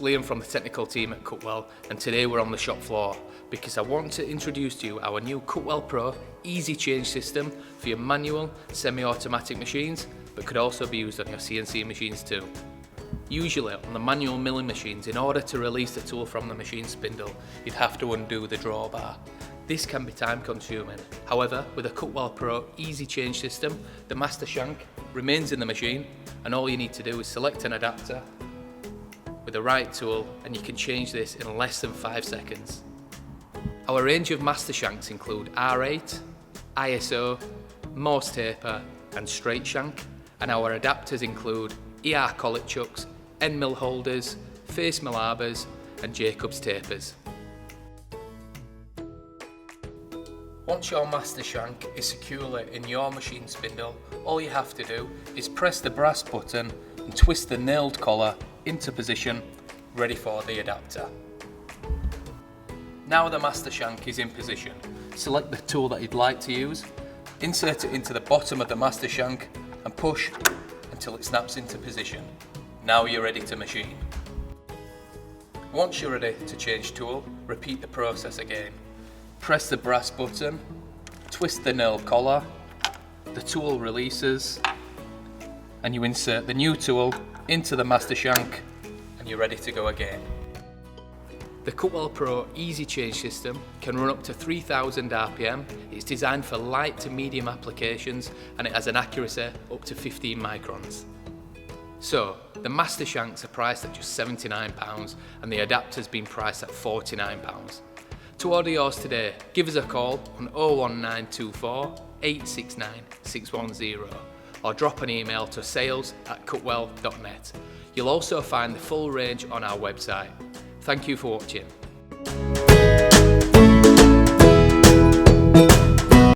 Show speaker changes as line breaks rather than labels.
it's Liam from the technical team at Cutwel, and today we're on the shop floor because I want to introduce to you our new Cutwel Pro EZChange system for your manual, semi-automatic machines, but could also be used on your CNC machines too. Usually on the manual milling machines, in order to release the tool from the machine spindle, you'd have to undo the drawbar. This can be time consuming. However, with a Cutwel Pro EZChange system, the master shank remains in the machine, and all you need to do is select an adapter with the right tool, and you can change this in less than 5 seconds. Our range of master shanks include R8, ISO, Morse Taper and Straight Shank, and our adapters include ER Collet chucks, end mill holders, face mill arbors and Jacob's tapers. Once your master shank is securely in your machine spindle, all you have to do is press the brass button and twist the nailed collar into position, ready for the adapter. Now the master shank is in position, select the tool that you'd like to use, insert it into the bottom of the master shank and push until it snaps into position. Now you're ready to machine. Once you're ready to change tool, repeat the process again. Press the brass button, twist the nail collar, the tool releases, and you insert the new tool into the master shank, and you're ready to go again. The Cutwel Pro EZChange system can run up to 3000 RPM. It's designed for light to medium applications, and it has an accuracy up to 15 microns. So, the master shanks are priced at just £79 and the adapter's been priced at £49. To order yours today, give us a call on 01924 869 610 or drop an email to sales@cutwel.net. You'll also find the full range on our website. Thank you for watching.